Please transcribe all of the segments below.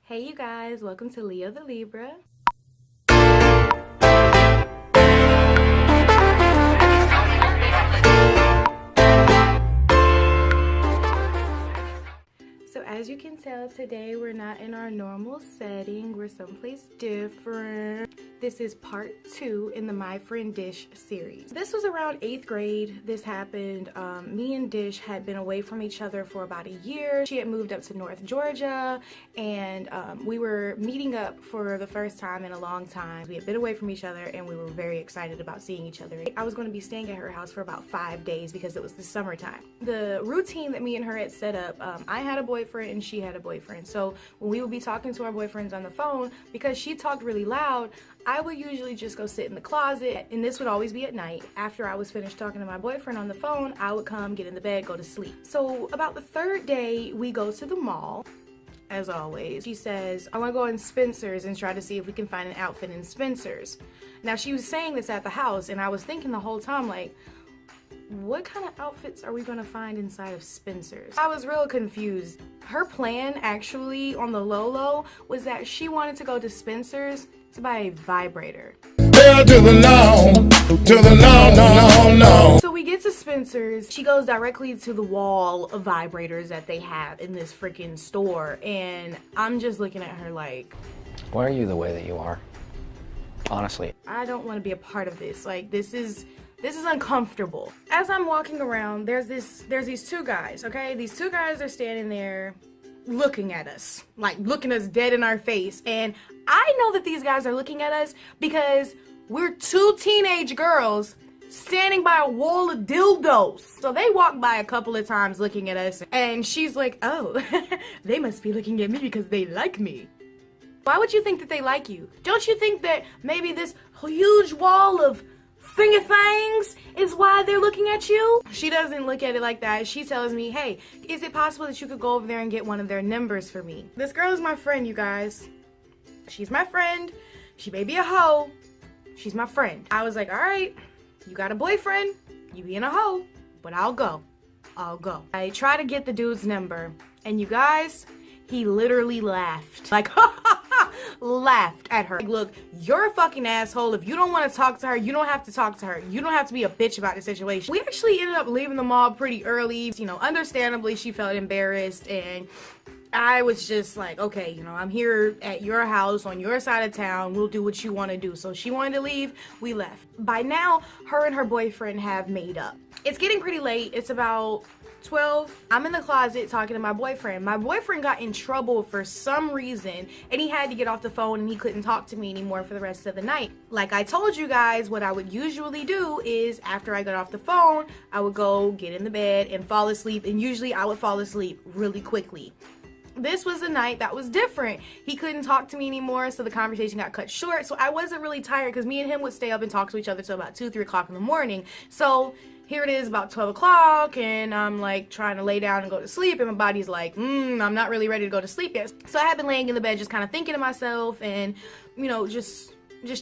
Hey you guys, welcome to Leo the Libra. So as you can tell, today we're not in our normal setting, we're someplace different. This is part 2 in the My Friend Dish series. This was around 8th grade. This happened. Me and Dish had been away from each other for about a year. She had moved up to North Georgia, and we were meeting up for the first time in a long time. We had been away from each other, and we were very excited about seeing each other. I was going to be staying at her house for about 5 days because it was the summertime. The routine that me and her had set up, I had a boyfriend and she had a boyfriend. So when we would be talking to our boyfriends on the phone, because she talked really loud, I would usually just go sit in the closet, and this would always be at night. After I was finished talking to my boyfriend on the phone, I would come, get in the bed, go to sleep. So about the 3rd day, we go to the mall. As always, she says, I want to go in Spencer's and try to see if we can find an outfit in Spencer's. Now, she was saying this at the house, and I was thinking the whole time, like, what kind of outfits are we gonna find inside of Spencer's? I was real confused. Her plan, actually, on the low was that she wanted to go to Spencer's to buy a vibrator. To the no. So we get to Spencer's. She goes directly to the wall of vibrators that they have in this freaking store, and I'm just looking at her like, why are you the way that you are? Honestly. I don't want to be a part of this. Like, this is uncomfortable. As I'm walking around, there's these 2 guys, okay? These 2 guys are standing there looking at us, like looking us dead in our face. And I know that these guys are looking at us because we're 2 teenage girls standing by a wall of dildos. So they walk by a couple of times looking at us, and she's like, oh, they must be looking at me because they like me. Why would you think that they like you? Don't you think that maybe this huge wall of finger things is why they're looking at you? She doesn't look at it like that. She tells me, hey, is it possible that you could go over there and get one of their numbers for me? This girl is my friend, you guys. She's my friend. She may be a hoe. She's my friend. I was like, all right, you got a boyfriend, you being a hoe, but I'll go. I try to get the dude's number, and you guys, he literally laughed. Like, laughed at her. Like, look, you're a fucking asshole. If you don't want to talk to her, you don't have to talk to her. You don't have to be a bitch about the situation. We actually ended up leaving the mall pretty early. You know, understandably, she felt embarrassed, and I was just like, okay, you know, I'm here at your house on your side of town. We'll do what you want to do. So she wanted to leave. We left. By now, her and her boyfriend have made up. It's getting pretty late. It's about 12. I'm in the closet talking to my boyfriend. My boyfriend got in trouble for some reason, and he had to get off the phone, and he couldn't talk to me anymore for the rest of the night. Like I told you guys, what I would usually do is after I got off the phone, I would go get in the bed and fall asleep, and usually I would fall asleep really quickly. This was a night that was different. He couldn't talk to me anymore, so the conversation got cut short. So I wasn't really tired because me and him would stay up and talk to each other till about 2, 3 o'clock in the morning. So here it is about 12 o'clock, and I'm like trying to lay down and go to sleep, and my body's like, I'm not really ready to go to sleep yet. So I had been laying in the bed just kind of thinking to myself and, you know, just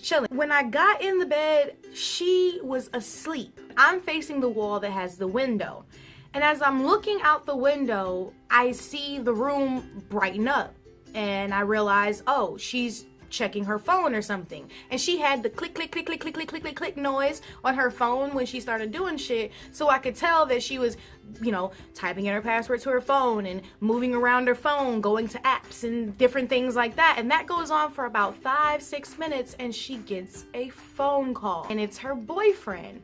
chilling. When I got in the bed, she was asleep. I'm facing the wall that has the window. And as I'm looking out the window, I see the room brighten up, and I realize, oh, she's checking her phone or something. And she had the click, click, click, click, click, click, click, click, click noise on her phone when she started doing shit. So I could tell that she was, you know, typing in her password to her phone and moving around her phone, going to apps and different things like that. And that goes on for about 5-6 minutes, and she gets a phone call, and it's her boyfriend.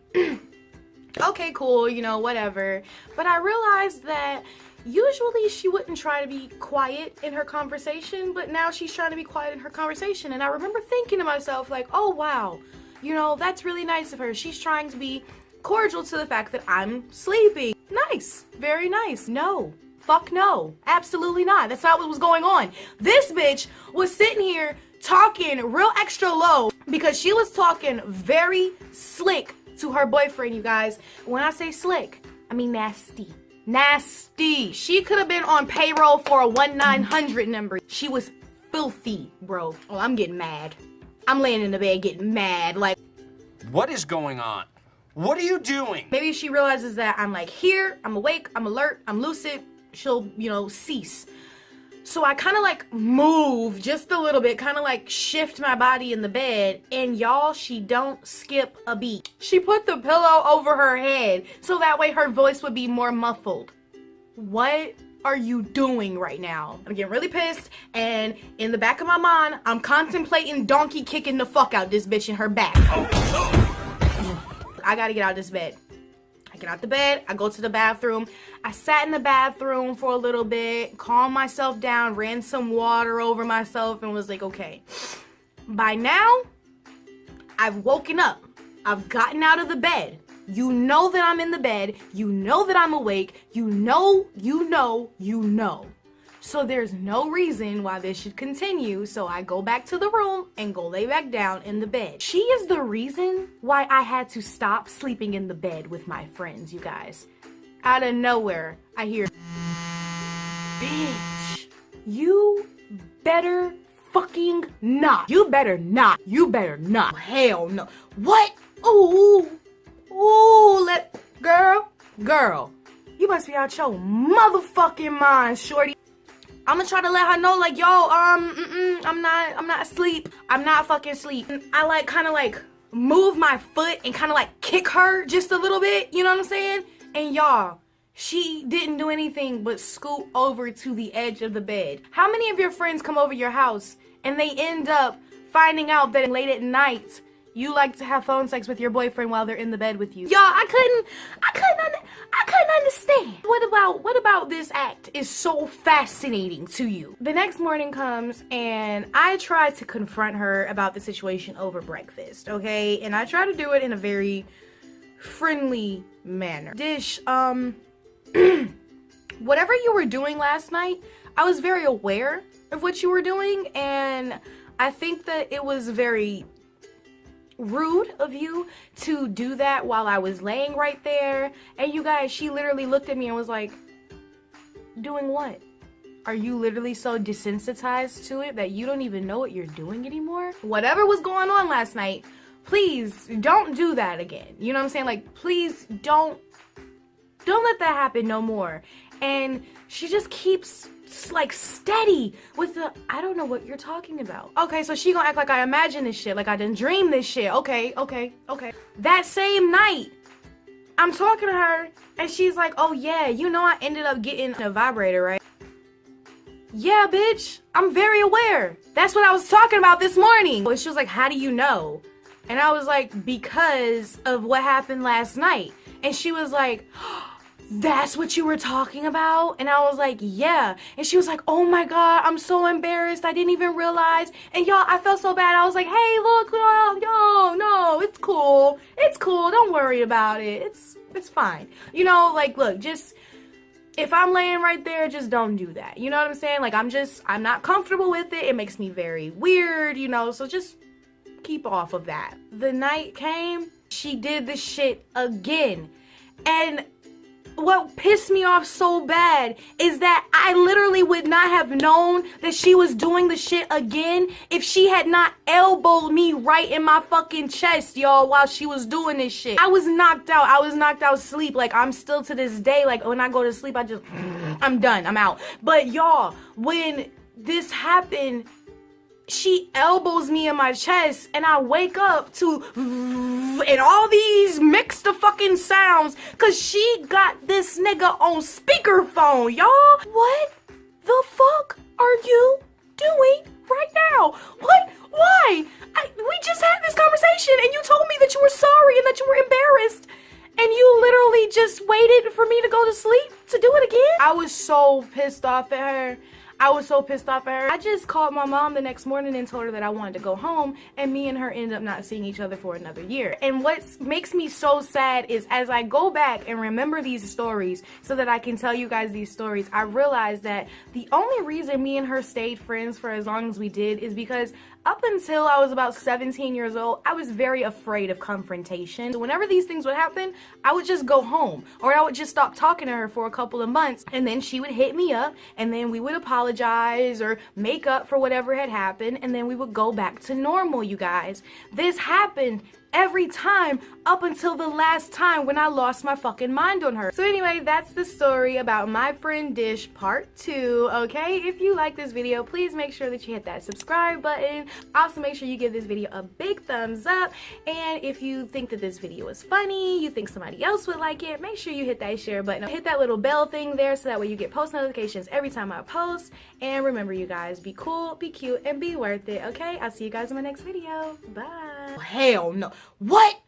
Okay, cool, you know, whatever. But I realized that usually she wouldn't try to be quiet in her conversation, but now she's trying to be quiet in her conversation. And I remember thinking to myself, like, oh, wow, you know, that's really nice of her. She's trying to be cordial to the fact that I'm sleeping. Nice. Very nice. No. Fuck no. Absolutely not. That's not what was going on. This bitch was sitting here talking real extra low because she was talking very slick to her boyfriend, you guys. When I say slick, I mean nasty. Nasty. She could have been on payroll for a 1-900 number. She was filthy, bro. Oh, I'm getting mad. I'm laying in the bed getting mad. Like, what is going on? What are you doing? Maybe she realizes that I'm like here, I'm awake, I'm alert, I'm lucid. She'll, you know, cease. So I kind of like move just a little bit, kind of like shift my body in the bed, and y'all, she don't skip a beat. She put the pillow over her head so that way her voice would be more muffled. What are you doing right now? I'm getting really pissed, and in the back of my mind, I'm contemplating donkey kicking the fuck out this bitch in her back. I gotta get out of this bed. I get out the bed, I go to the bathroom. I sat in the bathroom for a little bit, calmed myself down, ran some water over myself, and was like, okay. By now, I've woken up. I've gotten out of the bed. You know that I'm in the bed. You know that I'm awake. You know. So there's no reason why this should continue, so I go back to the room and go lay back down in the bed. She is the reason why I had to stop sleeping in the bed with my friends, you guys. Out of nowhere, I hear, bitch, you better fucking not. You better not. You better not. Hell no. What? Ooh, girl, you must be out your motherfucking mind, shorty. I'm gonna try to let her know, like, yo, I'm not asleep. I'm not fucking asleep. I like kind of like move my foot and kind of like kick her just a little bit, you know what I'm saying? And y'all, she didn't do anything but scoot over to the edge of the bed. How many of your friends come over your house and they end up finding out that late at night you like to have phone sex with your boyfriend while they're in the bed with you? Y'all, I couldn't understand. What about this act is so fascinating to you? The next morning comes and I try to confront her about the situation over breakfast, okay? And I try to do it in a very friendly manner. Dish, whatever you were doing last night, I was very aware of what you were doing, and I think that it was very rude of you to do that while I was laying right there. And you guys, she literally looked at me and was like, doing what? Are you literally so desensitized to it that you don't even know what you're doing anymore? Whatever was going on last night, please don't do that again. You know what I'm saying? Like, please don't let that happen no more. And she just keeps like steady with the, I don't know what you're talking about. Okay, so she gonna act like I imagine this shit, like I didn't dream this shit. Okay. That same night, I'm talking to her and she's like, oh yeah, you know I ended up getting a vibrator, right? Yeah, bitch, I'm very aware. That's what I was talking about this morning. She was like, how do you know? And I was like, because of what happened last night. And she was like, that's what you were talking about? And I was like, yeah. And she was like, oh my God, I'm so embarrassed. I didn't even realize. And y'all, I felt so bad. I was like, hey, look, no, it's cool. It's cool. Don't worry about it. It's fine. You know, like, look, just, if I'm laying right there, just don't do that. You know what I'm saying? Like, I'm not comfortable with it. It makes me very weird, you know, so just keep off of that. The night came, she did this shit again. And what pissed me off so bad is that I literally would not have known that she was doing the shit again if she had not elbowed me right in my fucking chest, y'all, while she was doing this shit. I was knocked out. I was knocked out sleep. Like, I'm still to this day, like, when I go to sleep, I'm done. I'm out. But y'all, when this happened, she elbows me in my chest and I wake up to and all these mixed fucking sounds because she got this nigga on speakerphone, y'all. What the fuck are you doing right now? What? Why? We just had this conversation and you told me that you were sorry and that you were embarrassed. And you literally just waited for me to go to sleep to do it again? I was so pissed off at her. I just called my mom the next morning and told her that I wanted to go home, and me and her ended up not seeing each other for another year. And what makes me so sad is as I go back and remember these stories so that I can tell you guys these stories, I realized that the only reason me and her stayed friends for as long as we did is because up until I was about 17 years old, I was very afraid of confrontation. So whenever these things would happen, I would just go home, or I would just stop talking to her for a couple of months, and then she would hit me up, and then we would apologize or make up for whatever had happened, and then we would go back to normal, you guys. This happened every time up until the last time when I lost my fucking mind on her. So anyway, that's the story about my friend Dish part 2, okay? If you like this video, please make sure that you hit that subscribe button. Also, make sure you give this video a big thumbs up. And if you think that this video is funny, you think somebody else would like it, make sure you hit that share button. Hit that little bell thing there so that way you get post notifications every time I post. And remember, you guys, be cool, be cute, and be worth it, okay? I'll see you guys in my next video. Bye. Hell no. What?